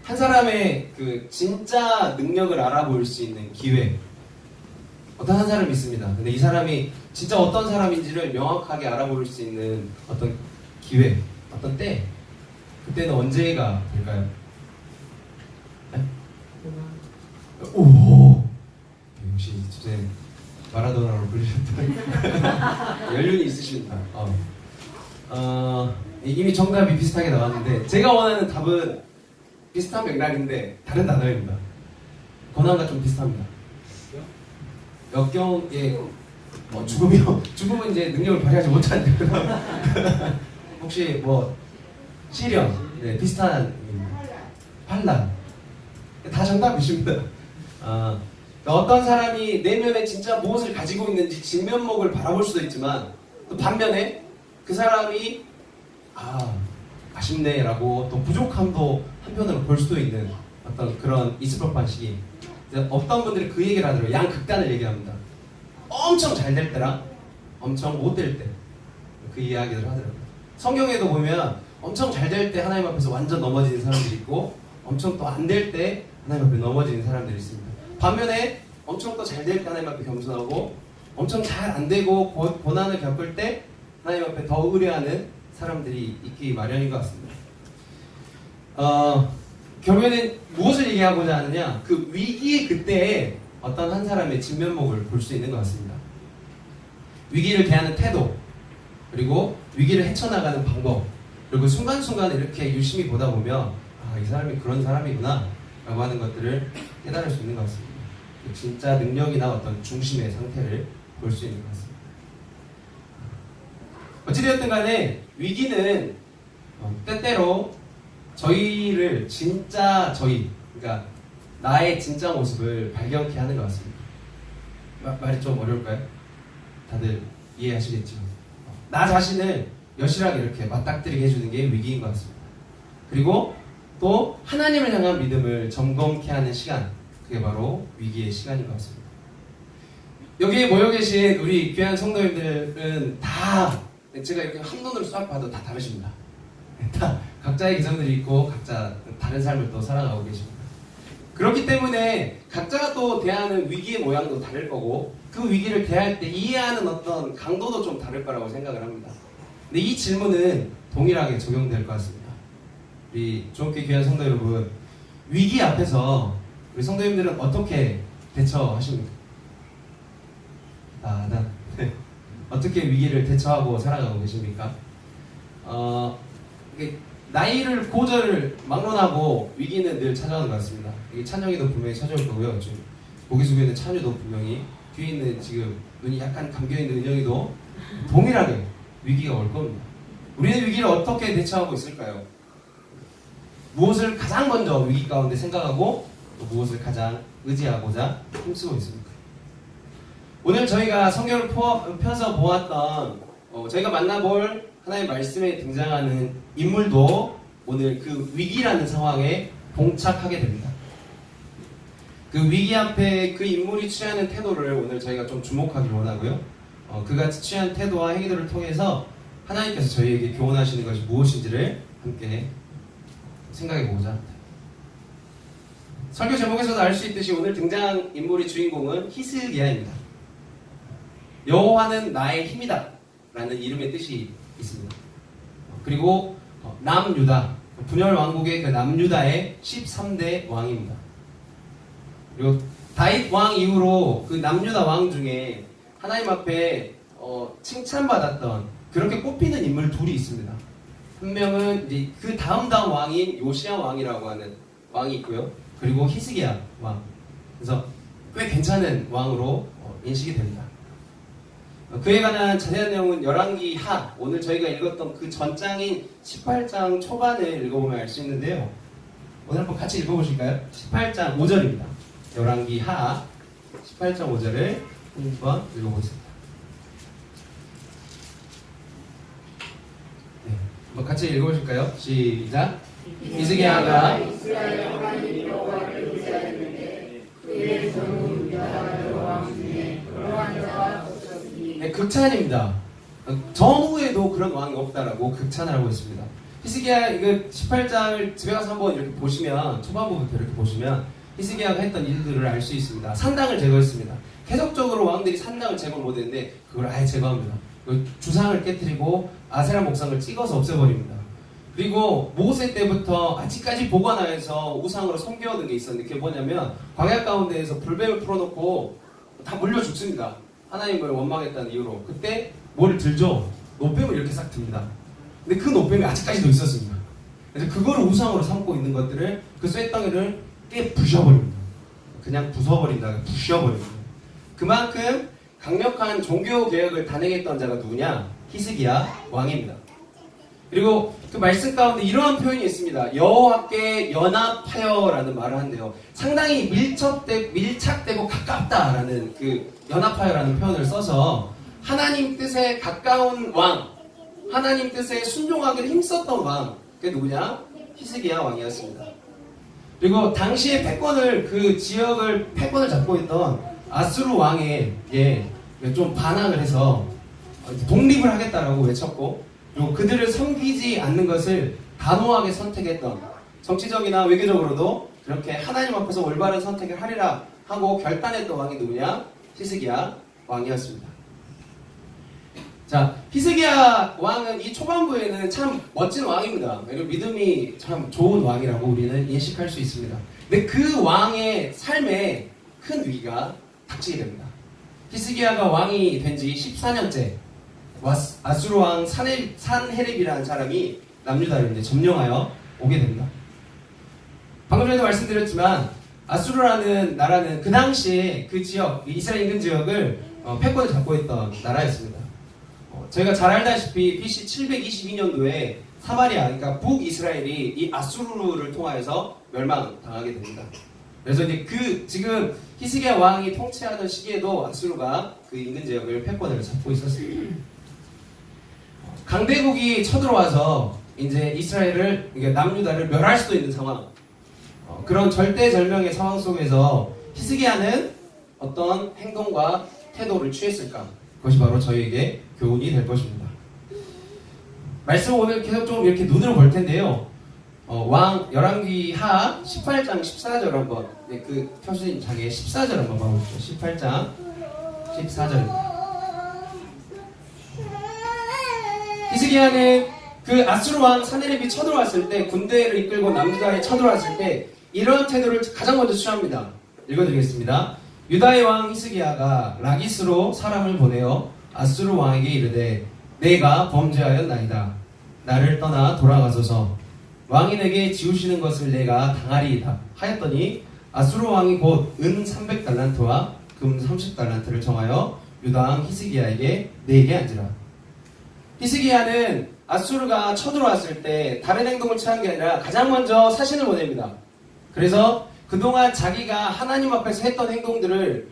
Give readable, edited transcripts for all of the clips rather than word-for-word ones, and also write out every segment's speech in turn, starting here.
한 사람의 그 진짜 능력을 알아볼 수 있는 기회, 어떤 한 사람이 있습니다. 근데 이 사람이 진짜 어떤 사람인지를 명확하게 알아볼 수 있는 어떤 기회, 어떤 때, 그때는 언제가 될까요? 네? 오, 역시 선생님 마라도나로 부르셨다. 연륜이 있으십니다. 이미 정답이 비슷하게 나왔는데 제가 원하는 답은 비슷한 맥락인데 다른 단어입니다. 권한과 좀 비슷합니다. 역경의 죽음이요. 죽음은 이제 능력을 발휘하지 못하는 혹시 뭐 시련, 네, 비슷한 환란, 다 정답이십니다. 어떤 사람이 내면에 진짜 무엇을 가지고 있는지 진면목을 바라볼 수도 있지만 또 반면에 그 사람이 아쉽네 라고 또 부족함도 한편으로 볼 수도 있는 어떤 그런 있을 법한 시기. 어떤 분들이 그 얘기를 하더라고요. 양극단을 얘기합니다. 엄청 잘 될 때랑 엄청 못 될 때 그 이야기를 하더라고요. 성경에도 보면 엄청 잘 될 때 하나님 앞에서 완전 넘어지는 사람들이 있고 엄청 또 안 될 때 하나님 앞에 넘어지는 사람들이 있습니다. 반면에 엄청 또 잘 될 때 하나님 앞에 겸손하고 엄청 잘 안 되고 고난을 겪을 때 하나님 앞에 더 의뢰하는 사람들이 있기 마련인 것 같습니다. 결국에는 무엇을 얘기하고자 하느냐, 그 위기의 그때에 어떤 한 사람의 진면목을 볼 수 있는 것 같습니다. 위기를 대하는 태도, 그리고 위기를 헤쳐나가는 방법, 그리고 순간순간 이렇게 유심히 보다 보면 이 사람이 그런 사람이구나 라고 하는 것들을 깨달을 수 있는 것 같습니다. 진짜 능력이나 어떤 중심의 상태를 볼 수 있는 것 같습니다. 어찌되었든 간에 위기는 때때로 저희를 진짜 그러니까 나의 진짜 모습을 발견케 하는 것 같습니다. 말이 좀 어려울까요? 다들 이해하시겠죠? 나 자신을 여실하게 이렇게 맞닥뜨리게 해주는 게 위기인 것 같습니다. 그리고 또 하나님을 향한 믿음을 점검케 하는 시간, 그게 바로 위기의 시간인 것 같습니다. 여기에 모여 계신 우리 귀한 성도님들은 다 제가 이렇게 한눈으로 싹 봐도 다 다르십니다. 다 각자의 기성들이 있고 각자 다른 삶을 또 살아가고 계십니다. 그렇기 때문에 각자가 또 대하는 위기의 모양도 다를 거고 그 위기를 대할 때 이해하는 어떤 강도도 좀 다를 거라고 생각을 합니다. 근데 이 질문은 동일하게 적용될 것 같습니다. 우리 주옥교회 귀한 성도 여러분, 위기 앞에서 우리 성도님들은 어떻게 대처하십니까? 어떻게 위기를 대처하고 살아가고 계십니까? 나이를 고절을 막론하고 위기는 늘 찾아오는 것 같습니다. 찬영이도 분명히 찾아올 거고요. 지금 고개 숙여 있는 찬유도 분명히, 뒤에 있는 지금 눈이 약간 감겨있는 은영이도 동일하게 위기가 올 겁니다. 우리는 위기를 어떻게 대처하고 있을까요? 무엇을 가장 먼저 위기 가운데 생각하고 또 무엇을 가장 의지하고자 힘쓰고 있습니까? 오늘 저희가 성경을 펴서 보았던 저희가 만나볼 하나님의 말씀에 등장하는 인물도 오늘 그 위기라는 상황에 봉착하게 됩니다. 그 위기 앞에 그 인물이 취하는 태도를 오늘 저희가 좀 주목하길 원하고요. 그가 취한 태도와 행위들을 통해서 하나님께서 저희에게 교훈하시는 것이 무엇인지를 함께 생각해 보고자 합니다. 설교 제목에서도 알 수 있듯이 오늘 등장 인물의 주인공은 히스기야입니다. 여호와는 나의 힘이다 라는 이름의 뜻이 있습니다. 그리고 남유다, 분열 왕국의 그 남유다의 13대 왕입니다. 그리고 다윗 왕 이후로 그 남유다 왕 중에 하나님 앞에 칭찬받았던 그렇게 꼽히는 인물 둘이 있습니다. 한 명은 이제 그 다음 왕인 요시야 왕이라고 하는 왕이 있고요. 그리고 히스기야 왕. 그래서 꽤 괜찮은 왕으로 인식이 됩니다. 그에 관한 자세한 내용은 열왕기 하, 오늘 저희가 읽었던 그 전장인 18장 초반을 읽어보면 알 수 있는데요. 오늘 한번 같이 읽어보실까요? 18장 5절입니다. 열왕기 하 18장 5절을 한번 읽어보겠습니다. 네, 한번 같이 읽어보실까요? 시작! 히스기야가 이스라엘 하나님 여호와를 의지하였는데 그의 종은 유다 여호왕 중에 그러한 자가 없었으니. 네, 극찬입니다. 전후에도 그런 왕이 없다라고 극찬을 하고 있습니다. 히스기야 이거 18장을 집에 가서 한번 이렇게 보시면 초반부부터 이렇게 보시면 히스기야가 했던 일들을 알 수 있습니다. 산당을 제거했습니다. 계속적으로 왕들이 산당을 제거 못했는데 그걸 아예 제거합니다. 주상을 깨뜨리고 아세라 목상을 찍어서 없애버립니다. 그리고 모세 때부터 아직까지 보관하여서 우상으로 섬겨오는 게 있었는데 그게 뭐냐면 광야 가운데에서 불뱀을 풀어놓고 다 물려 죽습니다. 하나님을 원망했다는 이유로. 그때 뭐를 들죠? 노뱀을 이렇게 싹 듭니다. 근데 그 노뱀이 아직까지도 있었습니다. 그래서 그거를 우상으로 삼고 있는 것들을 그 쇳덩이를 깨 부셔버립니다. 그냥 부숴버린다. 부셔버립니다. 그만큼 강력한 종교 개혁을 단행했던 자가 누구냐? 히스기야 왕입니다. 그리고 그 말씀 가운데 이러한 표현이 있습니다. 여호와께 연합하여라는 말을 한대요. 상당히 밀착되고 가깝다라는 그 연합하여라는 표현을 써서 하나님 뜻에 가까운 왕, 하나님 뜻에 순종하기를 힘썼던 왕, 그게 누구냐? 히스기야 왕이었습니다. 그리고 당시에 패권을 그 지역을 패권을 잡고 있던 아수르 왕에게 좀 반항을 해서 독립을 하겠다라고 외쳤고 그리고 그들을 섬기지 않는 것을 단호하게 선택했던 정치적이나 외교적으로도 그렇게 하나님 앞에서 올바른 선택을 하리라 하고 결단했던 왕이 누구냐? 히스기야 왕이었습니다. 자, 히스기야 왕은 이 초반부에는 참 멋진 왕입니다. 그리고 믿음이 참 좋은 왕이라고 우리는 인식할 수 있습니다. 근데 그 왕의 삶에 큰 위기가 닥치게 됩니다. 히스기야가 왕이 된 지 14년째 아수르 왕 산헤립이라는 사람이 남유다를 이제 점령하여 오게 됩니다. 방금 전에도 말씀드렸지만 아수르라는 나라는 그 당시에 그 지역, 이스라엘 인근 지역을 패권을 잡고 있던 나라였습니다. 저희가 잘 알다시피 BC 722년도에 사마리아, 그러니까 북이스라엘이 이 아수르를 통하여서 멸망당하게 됩니다. 그래서 이제 지금 히스기야 왕이 통치하던 시기에도 아수르가 그 인근 지역을 패권을 잡고 있었습니다. 강대국이 쳐들어와서 이제 이스라엘을, 남유다를 멸할 수도 있는 상황. 그런 절대절명의 상황 속에서 히스기야는 어떤 행동과 태도를 취했을까? 그것이 바로 저희에게 교훈이 될 것입니다. 말씀을 오늘 계속 좀 이렇게 눈으로 볼 텐데요. 열왕기 하 18장 14절 한번, 그 표신 장에 14절 한번 봐보시죠. 18장 14절입니다. 히스기야는 그 아수르 왕 산헤립이 쳐들어왔을 때, 군대를 이끌고 남유다에 쳐들어왔을 때 이런 태도를 가장 먼저 취합니다. 읽어드리겠습니다. 유다의 왕 히스기야가 라기스로 사람을 보내어 아수르 왕에게 이르되 내가 범죄하였나이다. 나를 떠나 돌아가소서. 왕이 내게 지우시는 것을 내가 당하리이다 하였더니 아수르 왕이 곧 은 300달란트와 금 30달란트를 정하여 유다 왕 히스기야에게 내게 앉으라. 히스기야는 아수르가 쳐들어왔을 때 다른 행동을 취한 게 아니라 가장 먼저 사신을 보냅니다. 그래서 그동안 자기가 하나님 앞에서 했던 행동들을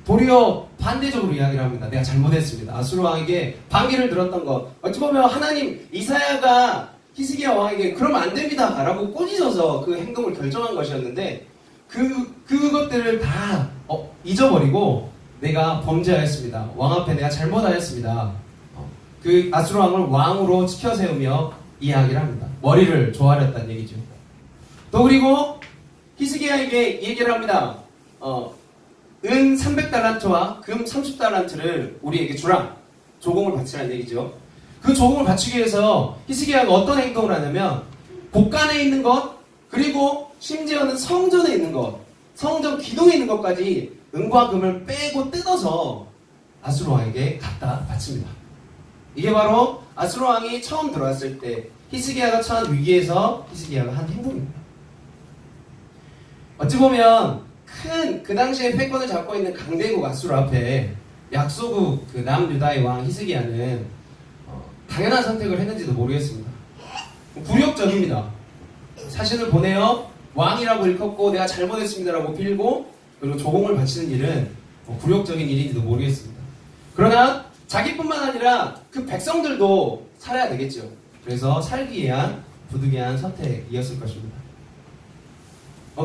도리어 반대적으로 이야기를 합니다. 내가 잘못했습니다. 아수르 왕에게 반기를 들었던 것. 어찌 보면 하나님, 이사야가 히스기야 왕에게 그러면 안 됩니다 라고 꼬집어서 그 행동을 결정한 것이었는데 그것들을 다 잊어버리고 내가 범죄하였습니다. 왕 앞에 내가 잘못하였습니다. 그 아수르 왕을 왕으로 치켜세우며 이야기를 합니다. 머리를 조아렸다는 얘기죠. 또 그리고 히스기야에게 얘기를 합니다. 은 300달란트와 금 30달란트를 우리에게 주라. 조공을 바치라는 얘기죠. 그 조공을 바치기 위해서 히스기야가 어떤 행동을 하냐면 곳간에 있는 것, 그리고 심지어는 성전에 있는 것, 성전 기둥에 있는 것까지 은과 금을 빼고 뜯어서 아수르 왕에게 갖다 바칩니다. 이게 바로 아수르 왕이 처음 들어왔을 때 히스기야가 처한 위기에서 히스기야가 한 행동입니다. 어찌 보면 그 당시에 패권을 잡고 있는 강대국 아수르 앞에 약소국 그 남유다의 왕 히스기야는 당연한 선택을 했는지도 모르겠습니다. 굴욕적입니다. 사신을 보내어 왕이라고 일컫고 내가 잘못했습니다라고 빌고 그리고 조공을 바치는 일은 굴욕적인 일인지도 모르겠습니다. 그러나 자기뿐만 아니라 그 백성들도 살아야 되겠죠. 그래서 살기 위한 부득이한 선택이었을 것입니다.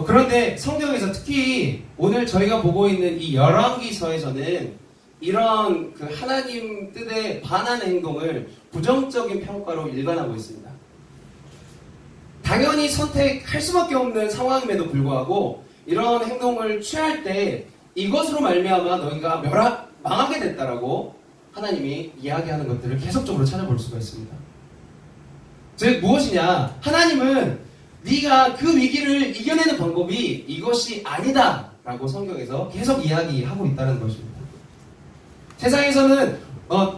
그런데 성경에서 특히 오늘 저희가 보고 있는 이 열왕기서에서는 이런 그 하나님 뜻에 반하는 행동을 부정적인 평가로 일관하고 있습니다. 당연히 선택할 수밖에 없는 상황임에도 불구하고 이런 행동을 취할 때 이것으로 말미암아 너희가 망하게 됐다라고 하나님이 이야기하는 것들을 계속적으로 찾아볼 수가 있습니다. 즉 무엇이냐? 하나님은 네가 그 위기를 이겨내는 방법이 이것이 아니다 라고 성경에서 계속 이야기하고 있다는 것입니다. 세상에서는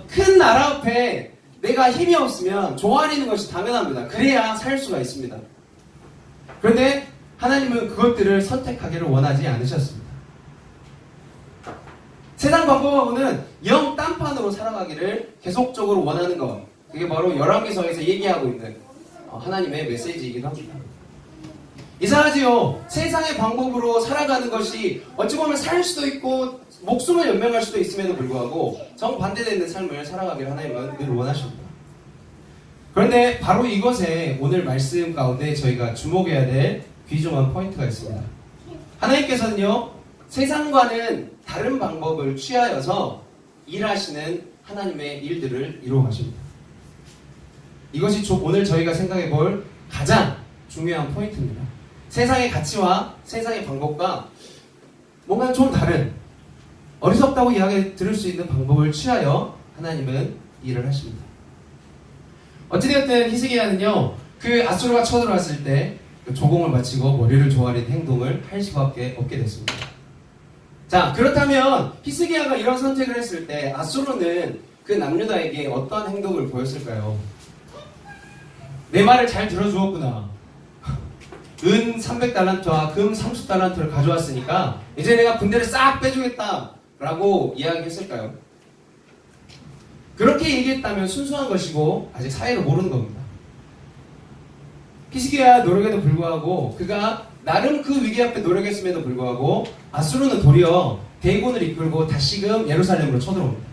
큰 나라 앞에 내가 힘이 없으면 조아리는 것이 당연합니다. 그래야 살 수가 있습니다. 그런데 하나님은 그것들을 선택하기를 원하지 않으셨습니다. 세상 방법하고는 영 딴판으로 살아가기를 계속적으로 원하는 것, 그게 바로 열왕기서에서 얘기하고 있는 하나님의 메시지이기도 합니다. 이상하지요. 세상의 방법으로 살아가는 것이 어찌 보면 살 수도 있고 목숨을 연명할 수도 있음에도 불구하고 정반대되는 삶을 살아가기를 하나님은 늘 원하십니다. 그런데 바로 이것에 오늘 말씀 가운데 저희가 주목해야 될 귀중한 포인트가 있습니다. 하나님께서는요, 세상과는 다른 방법을 취하여서 일하시는 하나님의 일들을 이루어 가십니다. 이것이 오늘 저희가 생각해 볼 가장 중요한 포인트입니다. 세상의 가치와 세상의 방법과 뭔가 좀 다른, 어리석다고 이야기 들을 수 있는 방법을 취하여 하나님은 일을 하십니다. 어찌되었든 히스기야는요, 그 아수르가 쳐들어왔을 때 조공을 마치고 머리를 조아린 행동을 할 수밖에 없게 됐습니다. 자, 그렇다면 히스기야가 이런 선택을 했을 때 아수르는 그 남유다에게 어떤 행동을 보였을까요? 내 말을 잘 들어주었구나. 은 300달란트와 금 30달란트를 가져왔으니까 이제 내가 군대를 싹 빼주겠다 라고 이야기했을까요? 그렇게 얘기했다면 순수한 것이고 아직 사회를 모르는 겁니다. 히스기야 노력에도 불구하고 그가 나름 그 위기 앞에 노력했음에도 불구하고 아수르는 도리어 대군을 이끌고 다시금 예루살렘으로 쳐들어옵니다.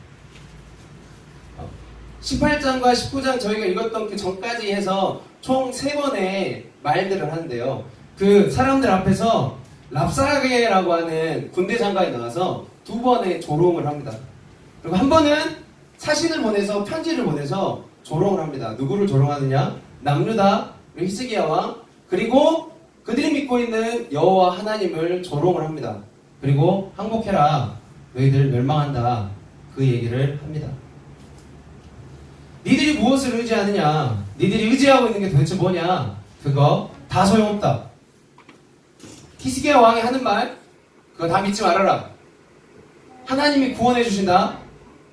18장과 19장 저희가 읽었던 그 전까지 해서 총 3번의 말들을 하는데요. 그 사람들 앞에서 랍사게라고 하는 군대 장관이 나와서 2번의 조롱을 합니다. 그리고 한 번은 사신을 보내서 편지를 보내서 조롱을 합니다. 누구를 조롱하느냐? 남유다, 히스기야 왕, 그리고 그들이 믿고 있는 여호와 하나님을 조롱을 합니다. 그리고 항복해라, 너희들 멸망한다, 그 얘기를 합니다. 니들이 무엇을 의지하느냐? 니들이 의지하고 있는 게 도대체 뭐냐? 그거 다 소용없다. 히스기야 왕이 하는 말, 그거 다 믿지 말아라. 하나님이 구원해 주신다.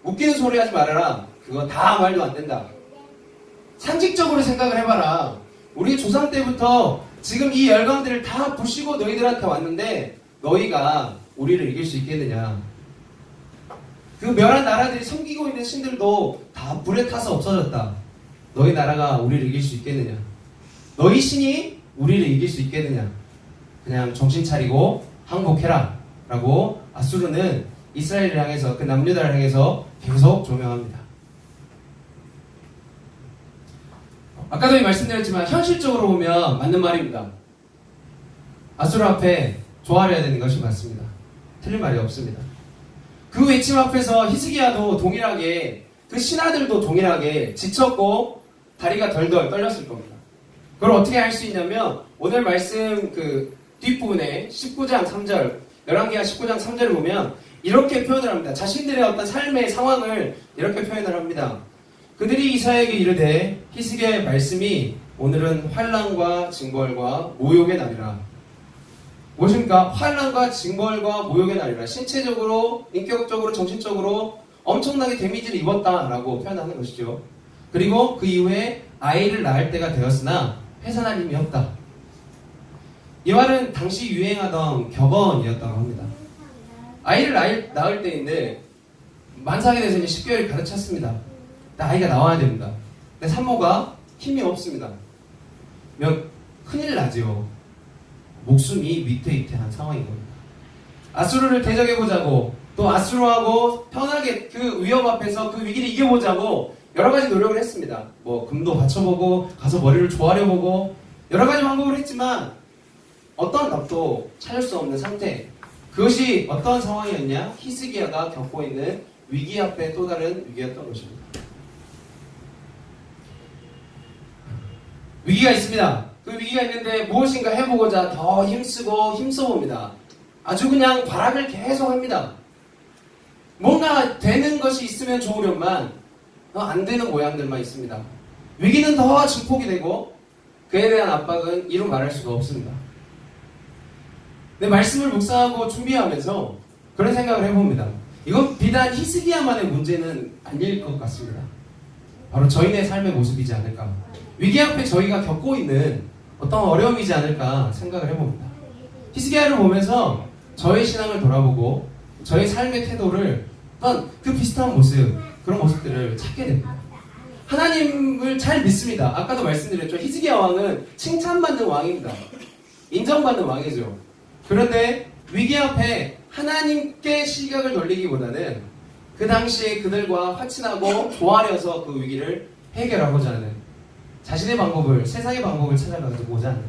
웃기는 소리 하지 말아라. 그거 다 말도 안 된다. 상식적으로 생각을 해봐라. 우리 조상 때부터 지금 이 열강들을 다 부시고 너희들한테 왔는데 너희가 우리를 이길 수 있겠느냐? 그 멸한 나라들이 섬기고 있는 신들도 다 불에 타서 없어졌다. 너희 나라가 우리를 이길 수 있겠느냐? 너희 신이 우리를 이길 수 있겠느냐? 그냥 정신 차리고 항복해라 라고 아수르는 이스라엘을 향해서, 그 남유다를 향해서 계속 조명합니다. 아까도 말씀드렸지만 현실적으로 보면 맞는 말입니다. 아수르 앞에 조아려야 되는 것이 맞습니다. 틀린 말이 없습니다. 그 외침 앞에서 히스기야도 동일하게, 그 신하들도 동일하게 지쳤고 다리가 덜덜 떨렸을 겁니다. 그걸 어떻게 할 수 있냐면 오늘 말씀 그 뒷부분에 19장 3절, 열왕기하 19장 3절을 보면 이렇게 표현을 합니다. 자신들의 어떤 삶의 상황을 이렇게 표현을 합니다. 그들이 이사야에게 이르되 히스기야의 말씀이 오늘은 환난과 징벌과 모욕의 날이라. 무엇입니까? 환난과 징벌과 모욕의 날이라. 신체적으로, 인격적으로, 정신적으로 엄청나게 데미지를 입었다라고 표현하는 것이죠. 그리고 그 이후에 아이를 낳을 때가 되었으나 회산할 힘이 없다. 이 말은 당시 유행하던 격언이었다고 합니다. 아이를 낳을 때인데 만삭이 돼서 이제 10개월이 가득 찼습니다. 아이가 나와야 됩니다. 근데 산모가 힘이 없습니다. 큰일 나죠. 목숨이 위태위태한 상황인 겁니다. 아수르를 대적해보자고, 또 아수르하고 편하게 그 위협 앞에서 그 위기를 이겨보자고 여러 가지 노력을 했습니다. 뭐 금도 받쳐보고 가서 머리를 조아려보고 여러 가지 방법을 했지만 어떤 답도 찾을 수 없는 상태. 그것이 어떤 상황이었냐? 히스기야가 겪고 있는 위기 앞에 또 다른 위기였던 것입니다. 위기가 있습니다. 그 위기가 있는데 무엇인가 해보고자 더 힘쓰고 힘써봅니다. 아주 그냥 발악을 계속 합니다. 뭔가 되는 것이 있으면 좋으련만 안 되는 모양들만 있습니다. 위기는 더 증폭이 되고 그에 대한 압박은 이루 말할 수가 없습니다. 네, 말씀을 묵상하고 준비하면서 그런 생각을 해봅니다. 이건 비단 히스기야만의 문제는 아닐 것 같습니다. 바로 저희의 삶의 모습이지 않을까. 위기 앞에 저희가 겪고 있는 어떤 어려움이지 않을까 생각을 해봅니다. 히스기야를 보면서 저의 신앙을 돌아보고 저의 삶의 태도를 어떤 그 비슷한 모습, 그런 모습들을 찾게 됩니다. 하나님을 잘 믿습니다. 아까도 말씀드렸죠. 히스기야 왕은 칭찬받는 왕입니다. 인정받는 왕이죠. 그런데 위기 앞에 하나님께 시각을 돌리기보다는 그 당시에 그들과 화친하고 조아려서 그 위기를 해결하고자 하는 자신의 방법을, 세상의 방법을 찾아가고자 하는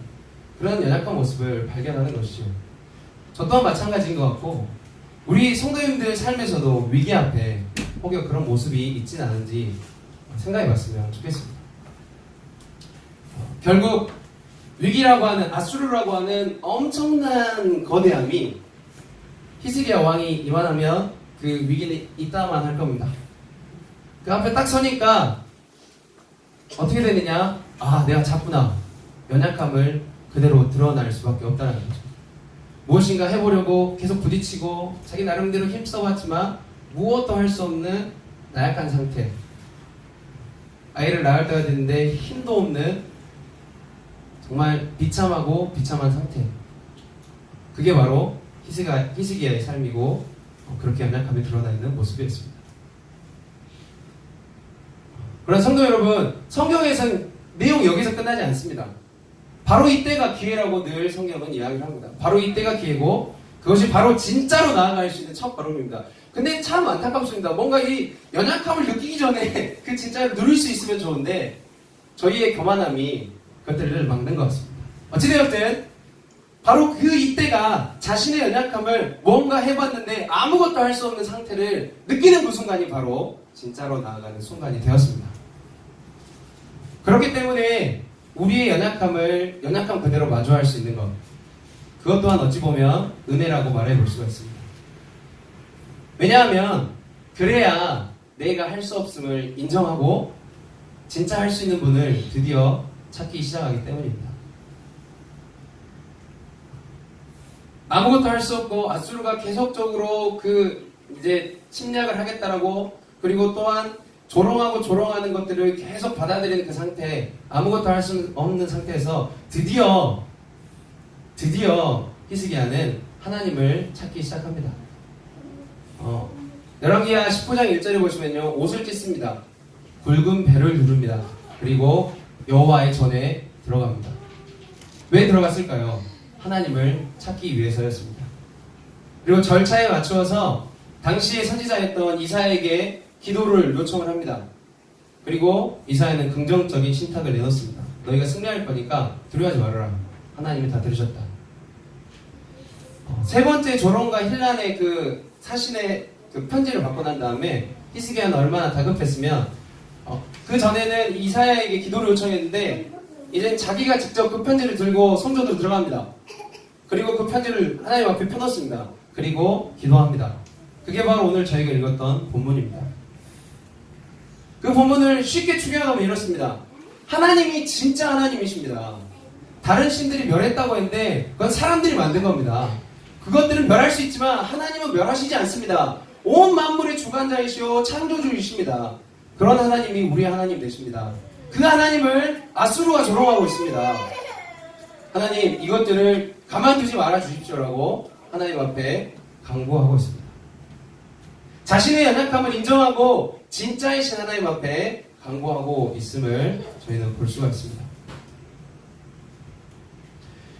그런 연약한 모습을 발견하는 것이죠. 저 또한 마찬가지인 것 같고 우리 성도님들 삶에서도 위기 앞에 혹여 그런 모습이 있진 않은지 생각해봤으면 좋겠습니다. 결국 위기라고 하는 아수르라고 하는 엄청난 거대함이 히스기야 왕이 이만하면 그 위기는 있다만 할 겁니다. 그 앞에 딱 서니까 어떻게 되느냐? 아, 내가 작구나. 연약함을 그대로 드러날 수밖에 없다는 거죠. 무엇인가 해보려고 계속 부딪히고 자기 나름대로 힘써봤지만 무엇도 할 수 없는 나약한 상태. 아이를 낳을 때가 됐는데 힘도 없는 정말 비참하고 비참한 상태. 그게 바로 히스기야의 삶이고 그렇게 연약함이 드러나 있는 모습이었습니다. 그러나 성도 여러분, 성경에서는 내용 여기서 끝나지 않습니다. 바로 이때가 기회라고 늘 성경은 이야기를 합니다. 바로 이때가 기회고 그것이 바로 진짜로 나아갈 수 있는 첫 걸음입니다. 근데 참 안타깝습니다. 뭔가 이 연약함을 느끼기 전에 그 진짜를 누릴 수 있으면 좋은데 저희의 교만함이 그것들을 막는 것 같습니다. 어찌되었든 바로 그 이때가 자신의 연약함을 뭔가 해봤는데 아무것도 할 수 없는 상태를 느끼는 그 순간이 바로 진짜로 나아가는 순간이 되었습니다. 그렇기 때문에 우리의 연약함 그대로 마주할 수 있는 것, 그것 또한 어찌 보면 은혜라고 말해볼 수가 있습니다. 왜냐하면 그래야 내가 할 수 없음을 인정하고 진짜 할 수 있는 분을 드디어 찾기 시작하기 때문입니다. 아무것도 할 수 없고 아수르가 계속적으로 이제 침략을 하겠다라고, 그리고 또한 조롱하는 것들을 계속 받아들이는 그 상태, 아무것도 할 수 없는 상태에서 드디어 히스기야는 하나님을 찾기 시작합니다. 열왕기하 19장 1절에 보시면요, 옷을 찢습니다. 굵은 배를 누릅니다. 그리고 여호와의 전에 들어갑니다. 왜 들어갔을까요? 하나님을 찾기 위해서였습니다. 그리고 절차에 맞추어서 당시의 선지자였던 이사야에게 기도를 요청을 합니다. 그리고 이사야는 긍정적인 신탁을 내놓습니다. 너희가 승리할 거니까 두려워하지 말아라. 하나님이 다 들으셨다. 세 번째 조롱과 힐란의 그 사신의 그 편지를 받고 난 다음에 히스기야는 얼마나 다급했으면 그 전에는 이사야에게 기도를 요청했는데 이제 자기가 직접 그 편지를 들고 성전으로 들어갑니다. 그리고 그 편지를 하나님 앞에 펴놓습니다. 그리고 기도합니다. 그게 바로 오늘 저희가 읽었던 본문입니다. 그 본문을 쉽게 추격하면 이렇습니다. 하나님이 진짜 하나님이십니다. 다른 신들이 멸했다고 했는데 그건 사람들이 만든 겁니다. 그것들은 멸할 수 있지만 하나님은 멸하시지 않습니다. 온 만물의 주관자이시오 창조주이십니다. 그런 하나님이 우리 하나님 되십니다. 그 하나님을 아수르가 조롱하고 있습니다. 하나님, 이것들을 가만두지 말아 주십시오라고 하나님 앞에 강구하고 있습니다. 자신의 연약함을 인정하고 진짜이신 하나님 앞에 강구하고 있음을 저희는 볼 수가 있습니다.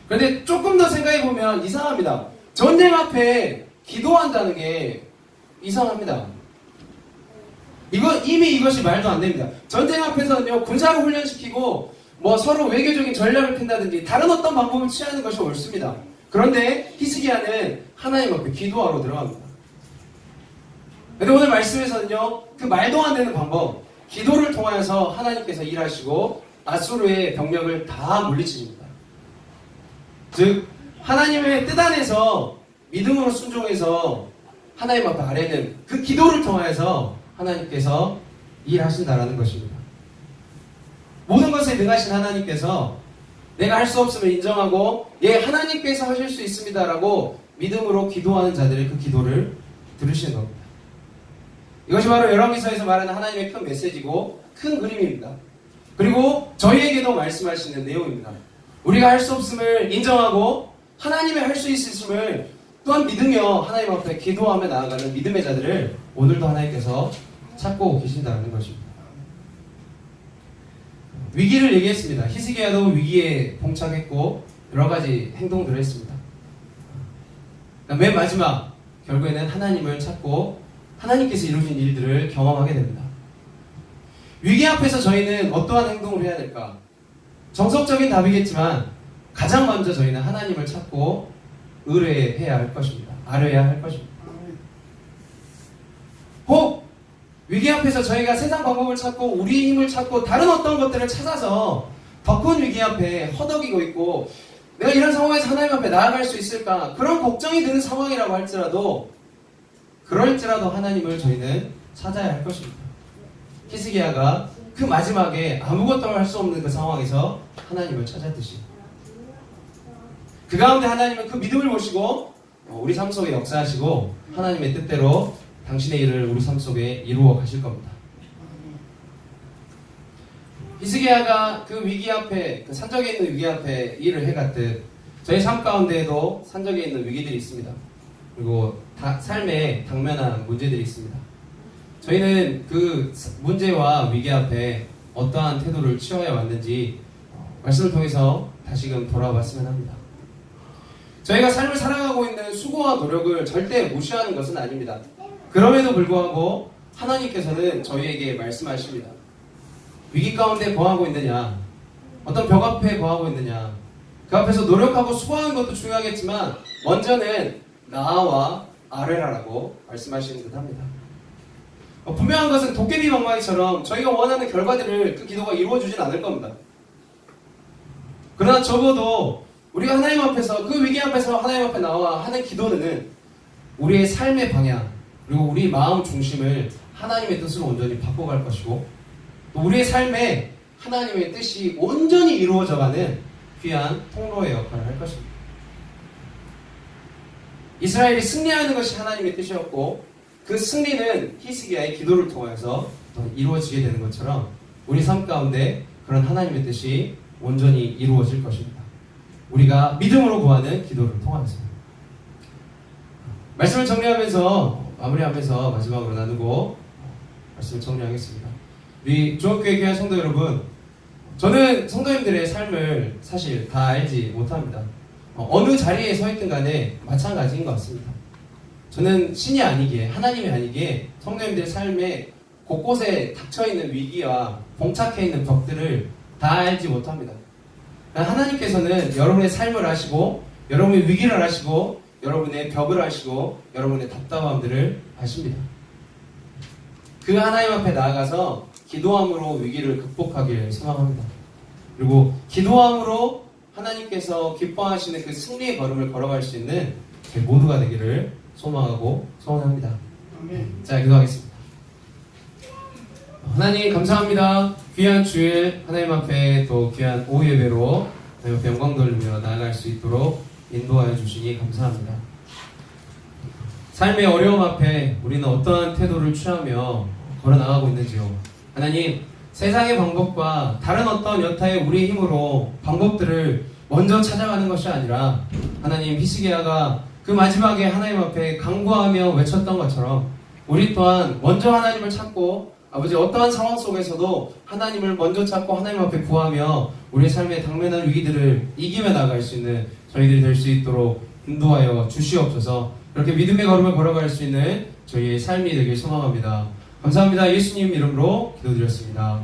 그런데 조금 더 생각해보면 이상합니다. 전쟁 앞에 기도한다는 게 이상합니다. 이미 이것이 말도 안 됩니다. 전쟁 앞에서는요, 군사를 훈련시키고 서로 외교적인 전략을 핀다든지 다른 어떤 방법을 취하는 것이 옳습니다. 그런데 히스기야는 하나님 앞에 기도하러 들어갑니다. 근데 오늘 말씀에서는요, 그 말도 안 되는 방법, 기도를 통하여서 하나님께서 일하시고 아수르의 병력을 다 물리칩니다. 즉 하나님의 뜻 안에서 믿음으로 순종해서 하나님 앞에 아뢰는 그 기도를 통해서 하나님께서 일하신다라는 것입니다. 모든 것에 능하신 하나님께서 내가 할 수 없음을 인정하고 예, 하나님께서 하실 수 있습니다라고 믿음으로 기도하는 자들의 그 기도를 들으시는 겁니다. 이것이 바로 열왕기서에서 말하는 하나님의 큰 메시지고 큰 그림입니다. 그리고 저희에게도 말씀하시는 내용입니다. 우리가 할 수 없음을 인정하고 하나님의 할 수 있으심을 또한 믿으며 하나님 앞에 기도하며 나아가는 믿음의 자들을 오늘도 하나님께서 찾고 계신다는 것입니다. 위기를 얘기했습니다. 히스기야도 위기에 봉착했고 여러 가지 행동들을 했습니다. 맨 마지막 결국에는 하나님을 찾고 하나님께서 이루신 일들을 경험하게 됩니다. 위기 앞에서 저희는 어떠한 행동을 해야 될까? 정석적인 답이겠지만 가장 먼저 저희는 하나님을 찾고 의뢰해야 할 것입니다. 아뢰야 할 것입니다. 혹 위기 앞에서 저희가 세상 방법을 찾고 우리의 힘을 찾고 다른 어떤 것들을 찾아서 더 큰 위기 앞에 허덕이고 있고 내가 이런 상황에서 하나님 앞에 나아갈 수 있을까? 그런 걱정이 드는 상황이라고 할지라도 그럴지라도 하나님을 저희는 찾아야 할 것입니다. 히스기야가 그 마지막에 아무것도 할 수 없는 그 상황에서 하나님을 찾았듯이 그 가운데 하나님은 그 믿음을 보시고 우리 삶 속에 역사하시고 하나님의 뜻대로 당신의 일을 우리 삶 속에 이루어 가실 겁니다. 히스기야가 그 위기 앞에, 그 산적에 있는 위기 앞에 일을 해갔듯 저희 삶 가운데에도 산적에 있는 위기들이 있습니다. 그리고 삶에 당면한 문제들이 있습니다. 저희는 그 문제와 위기 앞에 어떠한 태도를 취하여 왔는지 말씀을 통해서 다시금 돌아봤으면 합니다. 저희가 삶을 살아가고 있는 수고와 노력을 절대 무시하는 것은 아닙니다. 그럼에도 불구하고 하나님께서는 저희에게 말씀하십니다. 위기 가운데 거하고 있느냐, 어떤 벽 앞에 거하고 있느냐, 그 앞에서 노력하고 수고하는 것도 중요하겠지만 먼저는 나와 아뢰라라고 말씀하시는 듯 합니다. 분명한 것은 도깨비 방망이처럼 저희가 원하는 결과들을 그 기도가 이루어주진 않을 겁니다. 그러나 적어도 우리가 하나님 앞에서 그 위기 앞에서 하나님 앞에 나와 하는 기도는 우리의 삶의 방향 그리고 우리 마음 중심을 하나님의 뜻으로 온전히 바꿔갈 것이고 또 우리의 삶에 하나님의 뜻이 온전히 이루어져가는 귀한 통로의 역할을 할 것입니다. 이스라엘이 승리하는 것이 하나님의 뜻이었고 그 승리는 히스기야의 기도를 통해서 이루어지게 되는 것처럼 우리 삶 가운데 그런 하나님의 뜻이 온전히 이루어질 것입니다. 우리가 믿음으로 구하는 기도를 통하면서 말씀을 정리하면서 마무리하면서 마지막으로 나누고 말씀을 정리하겠습니다. 우리 조합교회 귀한 성도 여러분, 저는 성도님들의 삶을 사실 다 알지 못합니다. 어느 자리에 서 있든 간에 마찬가지인 것 같습니다. 저는 신이 아니기에 하나님이 아니기에 성도님들의 삶에 곳곳에 닥쳐있는 위기와 봉착해 있는 벽들을 다 알지 못합니다. 하나님께서는 여러분의 삶을 아시고 여러분의 위기를 아시고 여러분의 벽을 아시고 여러분의 답답함들을 아십니다. 그 하나님 앞에 나아가서 기도함으로 위기를 극복하길 소망합니다. 그리고 기도함으로 하나님께서 기뻐하시는 그 승리의 걸음을 걸어갈 수 있는 저희 모두가 되기를 소망하고 소원합니다. 자, 기도하겠습니다. 하나님 감사합니다. 귀한 주일 하나님 앞에 또 귀한 오후 예배로 하나님 앞에 영광 돌리며 나아갈 수 있도록 인도하여 주시니 감사합니다. 삶의 어려움 앞에 우리는 어떠한 태도를 취하며 걸어나가고 있는지요. 하나님, 세상의 방법과 다른 어떤 여타의 우리의 힘으로 방법들을 먼저 찾아가는 것이 아니라 하나님, 히스기야가 그 마지막에 하나님 앞에 간구하며 외쳤던 것처럼 우리 또한 먼저 하나님을 찾고 아버지 어떠한 상황 속에서도 하나님을 먼저 찾고 하나님 앞에 구하며 우리의 삶에 당면한 위기들을 이기며 나갈 수 있는 저희들이 될 수 있도록 인도하여 주시옵소서. 그렇게 믿음의 걸음을 걸어갈 수 있는 저희의 삶이 되길 소망합니다. 감사합니다. 예수님 이름으로 기도드렸습니다.